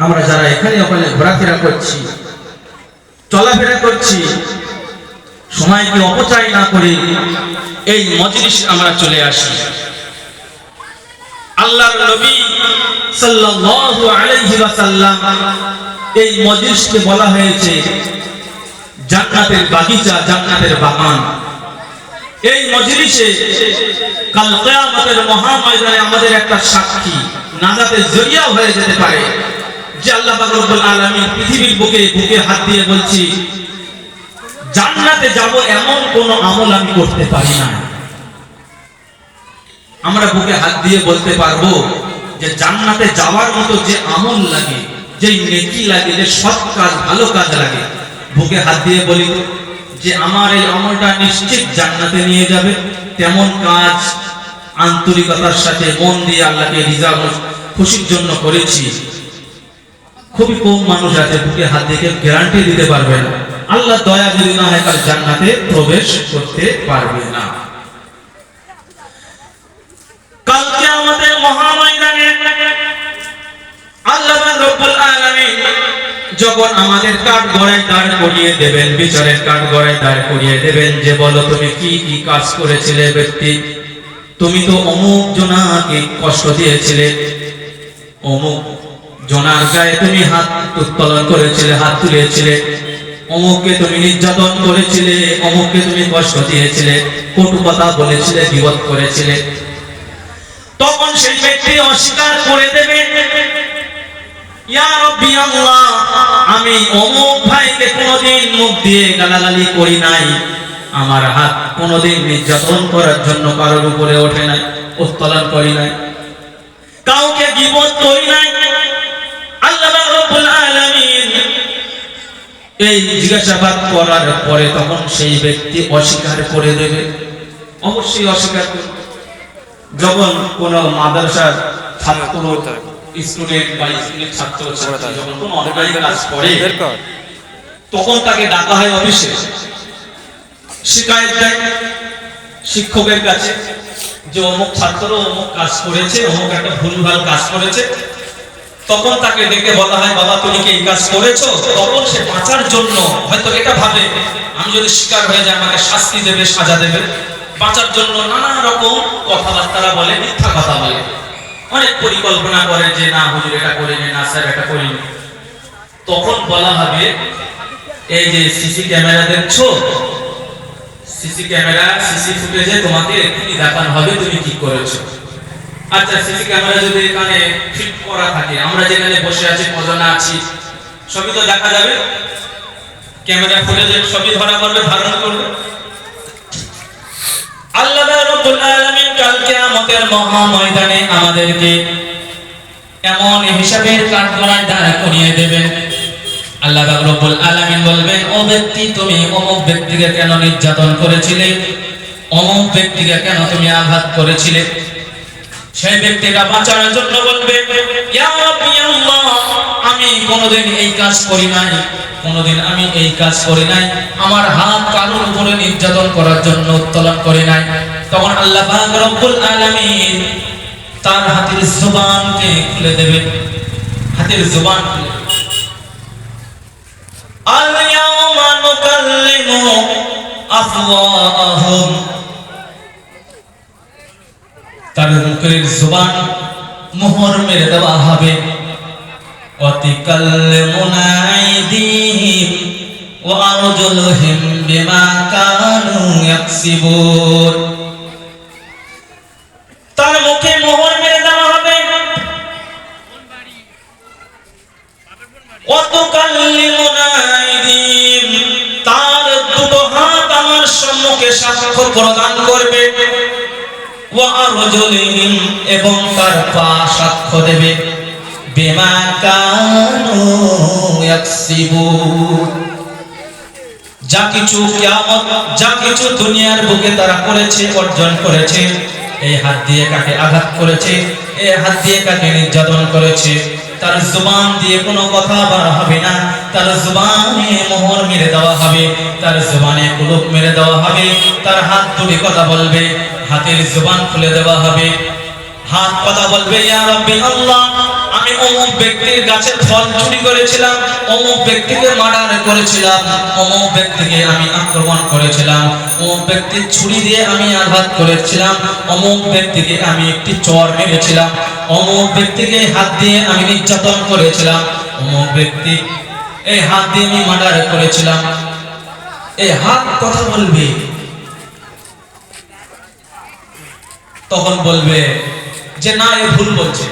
আমরা যারা এখানে ওখানে ঘোরাফেরা করছি, চলাফেরা করছি, সময়কে অপচয় না করে এই মজলিস আমরা চলে আসি। আল্লাহর নবী সাল্লাল্লাহু আলাইহি ওয়াসাল্লাম এই মজলিসকে বলা হয়েছে জান্নাতের বাগিচা, জান্নাতের বাগান। এই মজলিসে কাল কিয়ামতের মহাময়দানে আমাদের একটা সাক্ষী, নাজাতের জরিয়া হয়ে যেতে পারে যে আল্লাহ পাক রব্বুল আলামিন পৃথিবীর বুকে হাত দিয়ে বলছি জান্নাতে যাব এমন কোন আমল আমি করতে পারি না। আমরা বুকে হাত দিয়ে বলতে পারবো যে জান্নাতে যাওয়ার মতো যে আমল লাগে, যে নেকি লাগে, যে সৎ কাজ, ভালো কাজ লাগে, বুকে হাত দিয়ে বলি যে আমার এই আমলটা নিশ্চিত জান্নাতে নিয়ে যাবে, তেমন কাজ আন্তরিকতার সাথে মন দিয়ে আল্লাহকে রিজা খুশির জন্য করেছি। খুবই কম মানুষ আছে বুকে হাত দিয়ে গ্যারান্টি দিতে পারবে না আল্লাহ দয়া যদি না হয় কাল জান্নাতে প্রবেশ করতে পারবে না। কালকে আমাদের মহাময়দানে আল্লাহ রাব্বুল আলামিন যখন আমাদের কাঠ গড়ায় দাঁড় করিয়ে দেবেন, বিচারের কাঠ গড়ায় দাঁড় করিয়ে দেবেন যে বলো তুমি কি কি কাজ করেছিলে ব্যক্তি, তুমি তো অমুক জনাকে কষ্ট দিয়েছিলে, অমুক জনার গায়ে তুমি হাত উত্তোলন করেছিলে, হাত তুলেছিলে, অমুককে তুমি নির্যাতন করেছিলে, অমুককে তুমি কষ্ট দিয়েছিলে, কটু কথা বলেছিলে, বিপদ করেছিলে। তখন সেই ব্যক্তি অস্বীকার করে দেবে, ইয়া রাব্বি আল্লাহ, আমি অমুক ভাইকে কোনোদিন মুখ দিয়ে গালাগালি করি নাই, আমার হাত কোনোদিন নির্যাতন করার জন্য কারোর উপরে ওঠে নাই, উত্তোলন করি নাই, কাউকে গীবত করি নাই। আল্লাহ রাব্বুল আলামিন এই জিজ্ঞাসাবাদ করার পরে তখন সেই ব্যক্তি অস্বীকার করে দেবে, অবশ্যই অস্বীকার করবে। যখন কোন মাদ্রাসার ছাত্র, স্টুডেন্ট বা স্কুলের ছাত্র যখন কোন অন্যায় কাজ করে তখন তাকে ডাকা হয় অফিসে, শিকায়েত দেয় শিক্ষকের কাছে যে অমুক ছাত্র অমুক কাজ করেছে, অমুক একটা ভুলভাল কাজ করেছে। তখন তাকে ডেকে বলা হয় বাবা তুমি কি এই কাজ করেছো? তখন সে বাঁচার জন্য হয়তো এটা ভাবে আমি যদি শিকার হয়ে যাই আমাকে শাস্তি দেবে, সাজা দেবে, বাঁচার জন্য নানা রকম কথাবার্তা বলে, মিথ্যা কথা বলে, অনেক পরিকল্পনা করে যে না হুজুর এটা করিনি, না স্যার এটা করিনি। তখন বলা হবে এই যে সিসি ক্যামেরা দেখছো, সিসি ক্যামেরা, সিসি ফুটেজে তোমাকে এক্ষুনি দেখানো হবে তুমি কি করেছো। আচ্ছা সিসি ক্যামেরা যদি এখানে ফিট করা থাকে, আমরা যেখানে বসে আছি কজনা আছি সবই তো দেখা যাবে, ক্যামেরা ফুটেজে সবই ধরা পড়বে, ধারণ করবে। আল্লাহ রাব্বুল আলামিন কাল কিয়ামতের মহাময়দানে আমাদেরকে এমন হিসাবের কাঠগড়ায় দাঁড় করিয়ে দেবেন। আল্লাহ রাব্বুল আলামিন বলবেন ও ব্যক্তি তুমি অমুক ব্যক্তিকে কেন নির্যাতন করেছিলে, অমুক ব্যক্তিকে কেন তুমি আঘাত করেছিলে। সেই ব্যক্তিরা বাঁচার জন্য বলবে ইয়া রাব্বি আল্লাহ, আমি কোনোদিন এই কাজ করি নাই, কোনোদিন আমি এই কাজ করি নাই, আমার হাত কারোর উপরে নির্যাতন করার জন্য উত্তোলন করি নাই। তখন আল্লাহ পাক রব্বুল আলামিন তার হাতের জবানকে খুলে দেবে, হাতের জবান খুলে আল ইয়াউমা নুকাল্লিমু আফওয়াহুম, তার মুখের জবান মোহর মেরে দেওয়া হবে। ওয়াতিকাল্লিমুনা আইদিহিম ওয়া আরজুলুহুম বিমা কানু ইয়াকসিবুন, তার মুখে মোহর মেরে দেওয়া হবে। ওয়াতুকাল্লিমুনা আইদিহিম, তার দুটো হাত আমার সম্মুখে সাক্ষ্য প্রদান করবে। ওয়া আরজুলুহুম, এবং তার পা সাক্ষ্য দেবে। বিমা কানু ইয়াকসিবুন, যা কিছু কিয়ামত, যা কিছু দুনিয়ার বুকে তারা করেছে, অর্জন করেছে, এই হাত দিয়ে কাকে আঘাত করেছে, এই হাত দিয়ে কাকে নির্যাতন করেছে, তার জবান দিয়ে কোনো কথা বার হবে না, তার জবানে মোহর মেরে দেওয়া হবে, তার জবানে কুলুপ মেরে দেওয়া হবে, তার হাত দুটি কথা বলবে, হাতের জবান খুলে দেওয়া হবে, হাত কথা বলবে ইয়া রাব্বি আল্লাহ, আমি অমুক ব্যক্তির গাছের ফল চুরি করেছিলাম, অমুক ব্যক্তিকে মার্ডার করেছিলাম, অমুক ব্যক্তিকে আমি আক্রমণ করেছিলাম, অমুক ব্যক্তির ছুরি দিয়ে আমি আঘাত করেছিলাম, অমুক ব্যক্তিকে আমি একটি চর মেরেছিলাম, অমুক ব্যক্তিকে হাত দিয়ে আমি নির্যাতন করেছিলাম, অমুক ব্যক্তি এই হাত দিয়ে আমি মার্ডার করেছিলাম। এই হাত কথা বলবে, তখন বলবে যে না, এ ভুল বলছে।